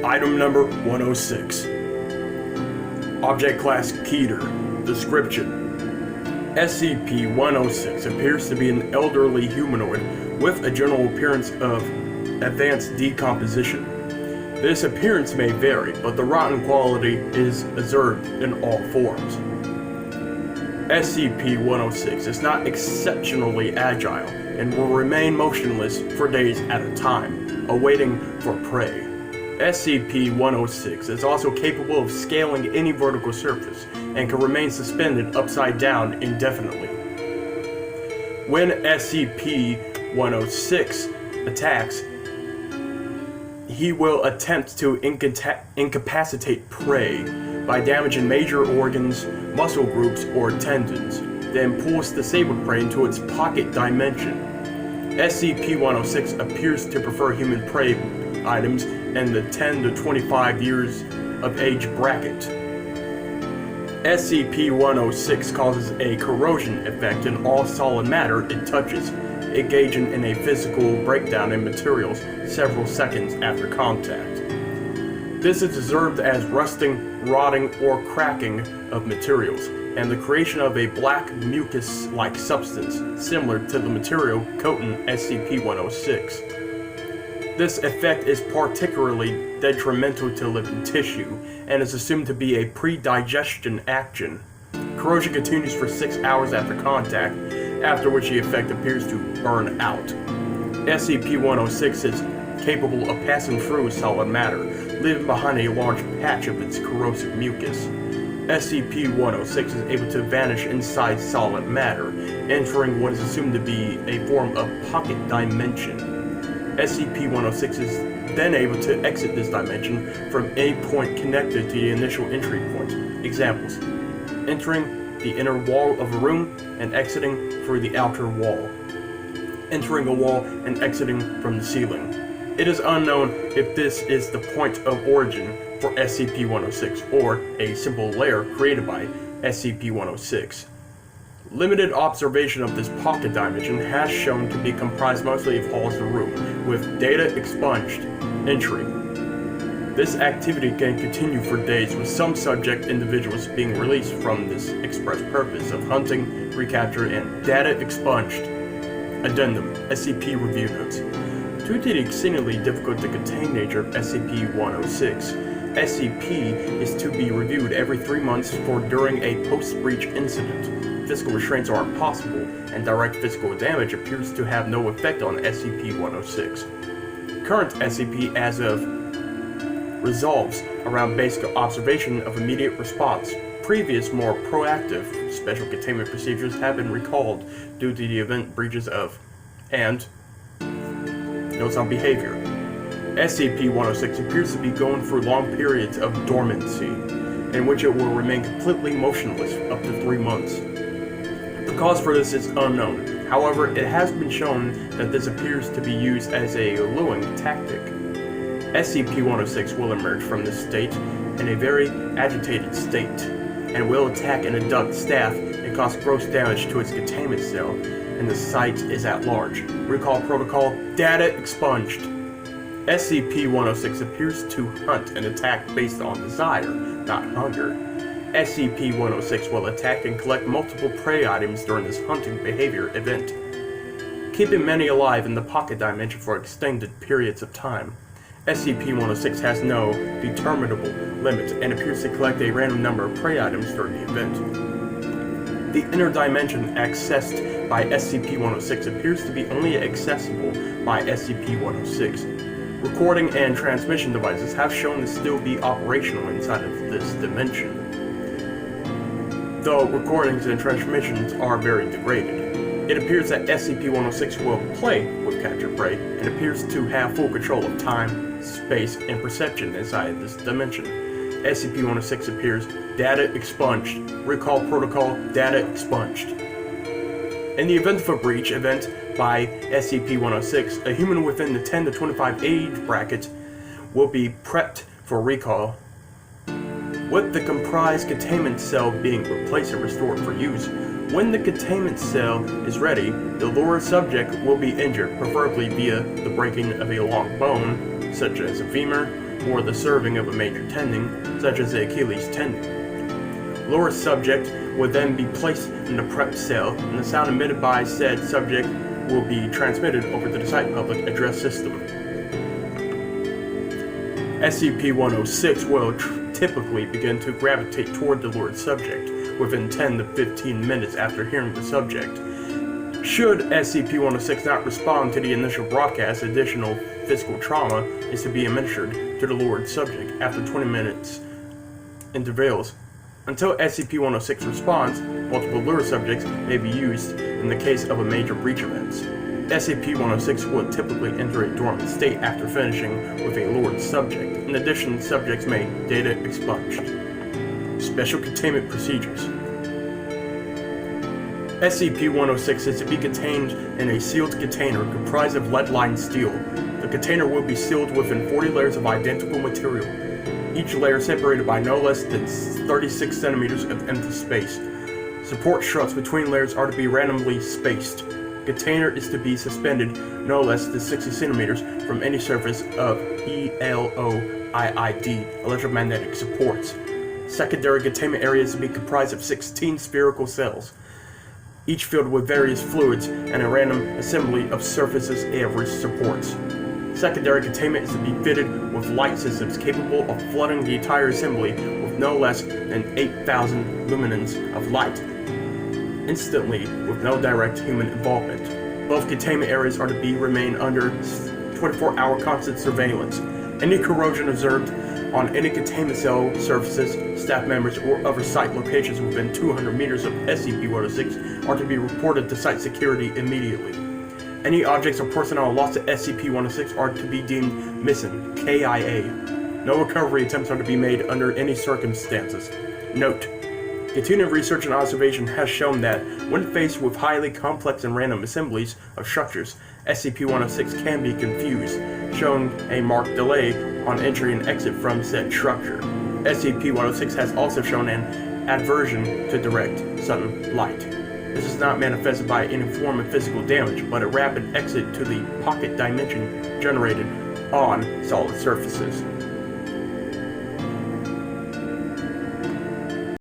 Item number 106. Object class KETER. Description: SCP-106 appears to be an elderly humanoid with a general appearance of advanced decomposition. This appearance may vary, but the rotten quality is observed in all forms. SCP-106 is not exceptionally agile and will remain motionless for days at a time, awaiting for prey. SCP-106 is also capable of scaling any vertical surface and can remain suspended upside down indefinitely. When SCP-106 attacks, he will attempt to incapacitate prey by damaging major organs, muscle groups, or tendons, then pulls disabled prey into its pocket dimension. SCP-106 appears to prefer human prey items in the 10 to 25 years of age bracket. SCP-106 causes a corrosion effect in all solid matter it touches, engaging in a physical breakdown in materials several seconds after contact. This is observed as rusting, rotting, or cracking of materials, and the creation of a black mucus-like substance similar to the material coating SCP-106. This effect is particularly detrimental to living tissue, and is assumed to be a pre-digestion action. Corrosion continues for 6 hours after contact, after which the effect appears to burn out. SCP-106 is capable of passing through solid matter, leaving behind a large patch of its corrosive mucus. SCP-106 is able to vanish inside solid matter, entering what is assumed to be a form of pocket dimension. SCP-106 is then able to exit this dimension from any point connected to the initial entry point. Examples: entering the inner wall of a room and exiting through the outer wall. Entering a wall and exiting from the ceiling. It is unknown if this is the point of origin for SCP-106 or a simple layer created by SCP-106. Limited observation of this pocket dimension has shown to be comprised mostly of halls of room, with data expunged. Entry. This activity can continue for days, with some subject individuals being released from this express purpose of hunting, recapture, and data expunged. Addendum: SCP Review Notes. Due to the exceedingly difficult to contain nature of SCP-106, SCP is to be reviewed every 3 months for during a post-breach incident. Physical restraints are impossible, and direct physical damage appears to have no effect on SCP-106. Current SCP as of resolves around basic observation of immediate response. Previous, more proactive special containment procedures have been recalled due to the event breaches of, and notes on behavior. SCP-106 appears to be going through long periods of dormancy, in which it will remain completely motionless up to 3 months. The cause for this is unknown. However, it has been shown that this appears to be used as a luring tactic. SCP-106 will emerge from this state in a very agitated state, and will attack and abduct staff and cause gross damage to its containment cell, and the site is at large. Recall protocol: data expunged. SCP-106 appears to hunt and attack based on desire, not hunger. SCP-106 will attack and collect multiple prey items during this hunting behavior event, keeping many alive in the pocket dimension for extended periods of time. SCP-106 has no determinable limit and appears to collect a random number of prey items during the event. The inner dimension accessed by SCP-106 appears to be only accessible by SCP-106. Recording and transmission devices have shown to still be operational inside of this dimension, though recordings and transmissions are very degraded. It appears that SCP-106 will play with captured prey and appears to have full control of time, space, and perception inside this dimension. SCP-106 appears data expunged. Recall protocol: data expunged. In the event of a breach event by SCP-106, a human within the 10 to 25 age bracket will be prepped for recall, with the comprised containment cell being replaced and restored for use. When the containment cell is ready, the lower subject will be injured, preferably via the breaking of a long bone, such as a femur, or the severing of a major tendon, such as the Achilles tendon. Lower subject would then be placed in the PrEP cell, and the sound emitted by said subject will be transmitted over to the site public address system. SCP-106 will typically begin to gravitate toward the lured subject within 10 to 15 minutes after hearing the subject. Should SCP-106 not respond to the initial broadcast, additional physical trauma is to be administered to the lured subject after 20 minutes intervals. Until SCP-106 responds, multiple lure subjects may be used in the case of a major breach event. SCP-106 would typically enter a dormant state after finishing with a lured subject. In addition, subjects may data expunged. Special containment procedures. SCP-106 is to be contained in a sealed container comprised of lead-lined steel. The container will be sealed within 40 layers of identical material, each layer separated by no less than 36 centimeters of empty space. Support struts between layers are to be randomly spaced. The container is to be suspended no less than 60 centimeters from any surface of ELOIID, electromagnetic supports. Secondary containment areas to be comprised of 16 spherical cells, each filled with various fluids and a random assembly of surfaces average supports. Secondary containment is to be fitted with light systems capable of flooding the entire assembly with no less than 8,000 lumens of light instantly with no direct human involvement. Both containment areas are to be remain under 24-hour constant surveillance. Any corrosion observed on any containment cell surfaces, staff members, or other site locations within 200 meters of SCP-106 are to be reported to site security immediately. Any objects or personnel lost to SCP-106 are to be deemed missing, KIA. No recovery attempts are to be made under any circumstances. Note: continued research and observation has shown that, when faced with highly complex and random assemblies of structures, SCP-106 can be confused, showing a marked delay on entry and exit from said structure. SCP-106 has also shown an aversion to direct sudden light. This is not manifested by any form of physical damage, but a rapid exit to the pocket dimension generated on solid surfaces.